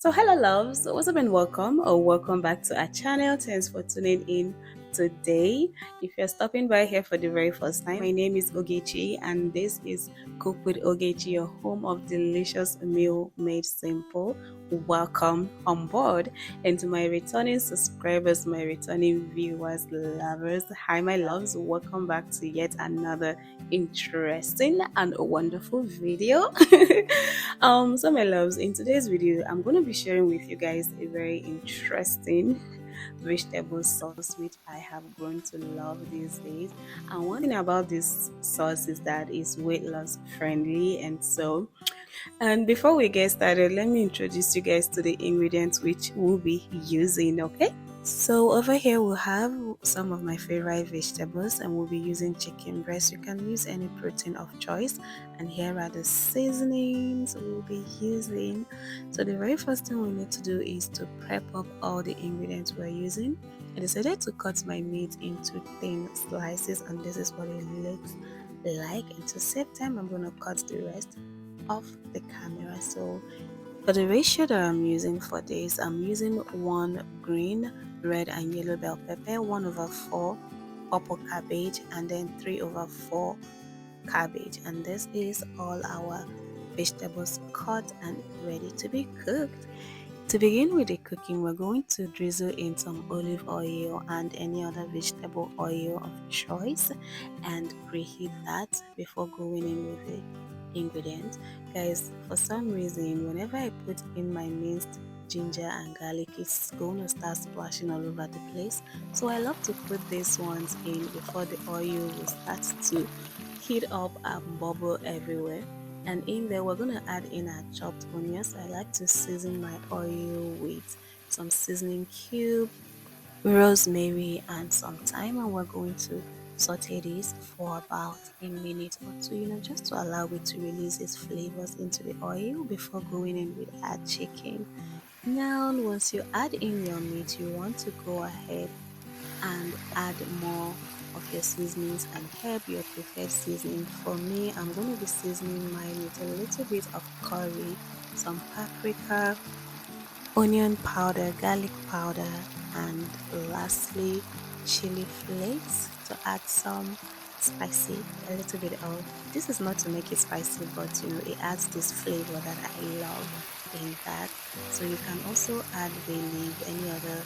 So hello loves, what's up and welcome or welcome back to our channel. Thanks for tuning in today. If you're stopping by here for the very first time, my name is Ogechi and this is Cook with Ogechi, your home of delicious meal made simple. Welcome on board. And to my returning subscribers, my returning viewers, lovers, hi my loves, welcome back to yet another interesting and wonderful video. So my loves, in today's video I'm going to be sharing with you guys a very interesting vegetable sauce which I have grown to love these days. And one thing about this sauce is that it's weight loss friendly. And before we get started, let me introduce you guys to the ingredients which we'll be using. Okay, so over here we'll have some of my favorite vegetables and we'll be using chicken breast. You can use any protein of choice, and here are the seasonings we'll be using. So the very first thing we need to do is to prep up all the ingredients we're using. I decided to cut my meat into thin slices, and this is what it looks like. And to save time, I'm going to cut the rest off the camera. So for the ratio that I'm using for this, I'm using 1 green, red and yellow bell pepper, 1/4 purple cabbage, and then 3/4 cabbage. And this is all our vegetables cut and ready to be cooked. To begin with the cooking, we're going to drizzle in some olive oil and any other vegetable oil of choice and preheat that before going in with the ingredients. Guys, for some reason, whenever I put in my minced ginger and garlic, it's going to start splashing all over the place. So I love to put these ones in before the oil will start to heat up and bubble everywhere. And in there we're going to add in our chopped onions. I like to season my oil with some seasoning cube, rosemary and some thyme, and we're going to saute this for about a minute or two, just to allow it to release its flavors into the oil before going in with our chicken. Now once you add in your meat, you want to go ahead and add more of your seasonings and herb, your preferred seasoning. For me, I'm going to be seasoning mine with a little bit of curry, some paprika, onion powder, garlic powder, and lastly chili flakes to add some spicy, a little bit of, this is not to make it spicy, but it adds this flavor that I love in that. So you can also add bay leaf, any other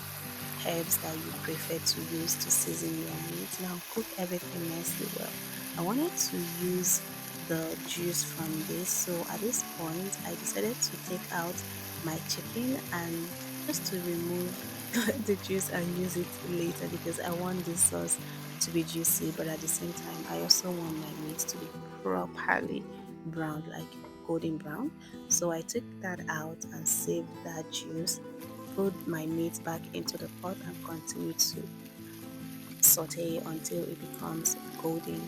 herbs that you prefer to use to season your meat. Now cook everything nicely well. I wanted to use the juice from this, so at this point I decided to take out my chicken and just to remove the juice and use it later, because I want this sauce to be juicy, but at the same time I also want my meat to be properly brown, like golden brown. So I took that out and saved that juice, put my meat back into the pot and continue to saute until it becomes golden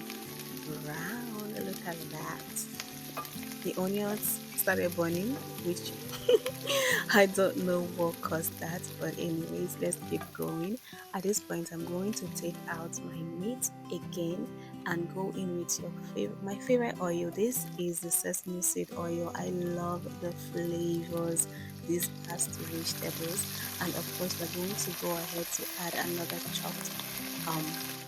brown. Look at that. The onions started burning, which I don't know what caused that, but anyways, let's keep going. At this point, I'm going to take out my meat again and go in with my favorite oil. This is the sesame seed oil. I love the flavors this adds to vegetables. And of course, we're going to go ahead to add another chopped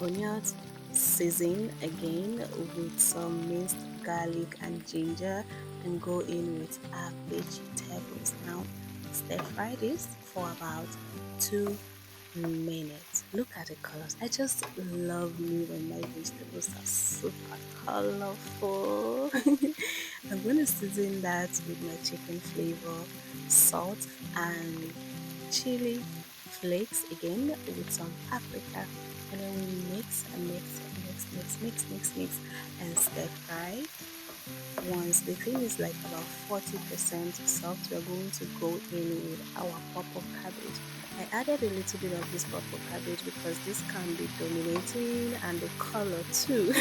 onions, season again with some minced garlic and ginger, and go in with our vegetables. Now stir fry this for about 2 minutes. Look at the colors. I just love me when my vegetables are super colorful. I'm going to season that with my chicken flavor, salt and chili flakes again with some paprika, and then we mix and mix and stir fry. Once the thing is like about 40% soft, we are going to go in with our purple cabbage. I added a little bit of this purple cabbage because this can be dominating, and the color too.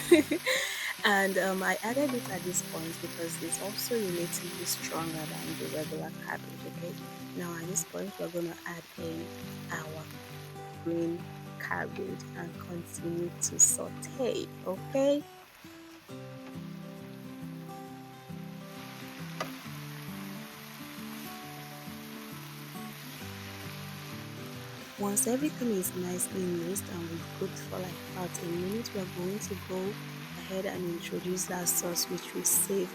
And I added it at this point because it's also relatively stronger than the regular cabbage. Okay, now at this point we're going to add in our green cabbage and continue to saute. Okay. Once everything is nicely mixed and we've cooked for like about a minute, we are going to go ahead and introduce that sauce which we saved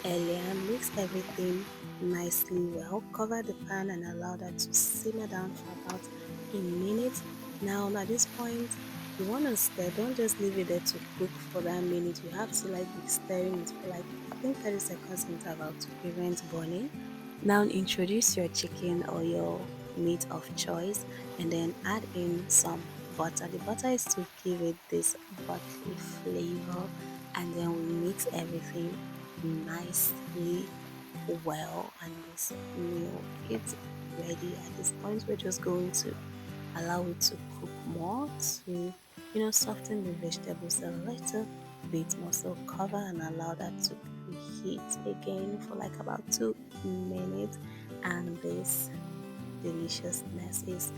earlier. Mix everything nicely well. Cover the pan and allow that to simmer down for about a minute. Now at this point, you want to stir. Don't just leave it there to cook for that minute. You have to like be stirring it for like I think 30 seconds interval to prevent burning. Now introduce your chicken or your meat of choice and then add in some butter. The butter is to give it this buttery flavor, and then we mix everything nicely well, and this meal is ready. At this point, we're just going to allow it to cook more to soften the vegetables a little bit more. So cover and allow that to preheat again for like about 2 minutes, and this deliciousness is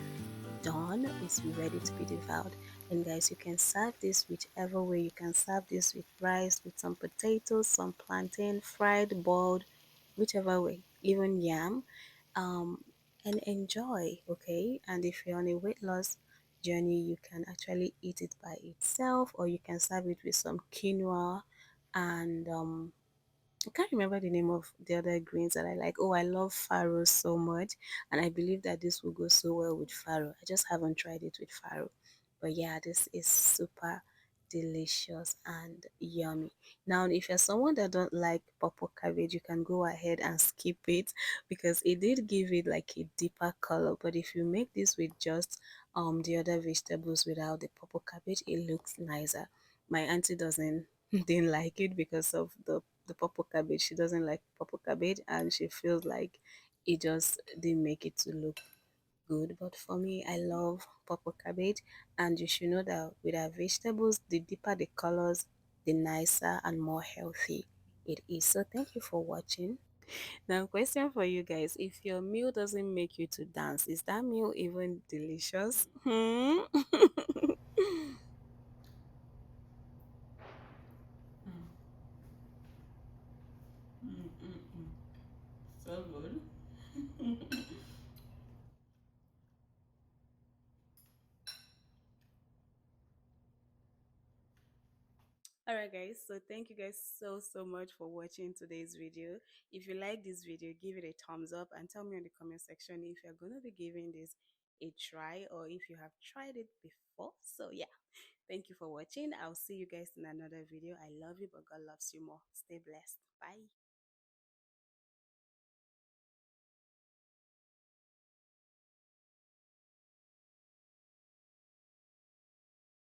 done. It's ready to be devoured. And guys, you can serve this whichever way. You can serve this with rice, with some potatoes, some plantain, fried, boiled, whichever way, even yam, um and enjoy. Okay, and if you're on a weight loss journey, you can actually eat it by itself, or you can serve it with some quinoa and I can't remember the name of the other greens that I like. Oh, I love farro so much, and I believe that this will go so well with farro. I just haven't tried it with farro, but yeah, this is super delicious and yummy. Now, if you're someone that don't like purple cabbage, you can go ahead and skip it because it did give it like a deeper color. But if you make this with just the other vegetables without the purple cabbage, it looks nicer. My auntie doesn't didn't like it because of the purple cabbage. She doesn't like purple cabbage, and she feels like it just didn't make it to look good. But for me, I love purple cabbage, and you should know that with our vegetables, the deeper the colors, the nicer and more healthy it is. So thank you for watching. Now, question for you guys: if your meal doesn't make you to dance, is that meal even delicious? Hmm? So good. Alright guys, so thank you guys so much for watching today's video. If you like this video, give it a thumbs up and tell me in the comment section if you're going to be giving this a try or if you have tried it before. So yeah, thank you for watching. I'll see you guys in another video. I love you, but God loves you more. Stay blessed. Bye.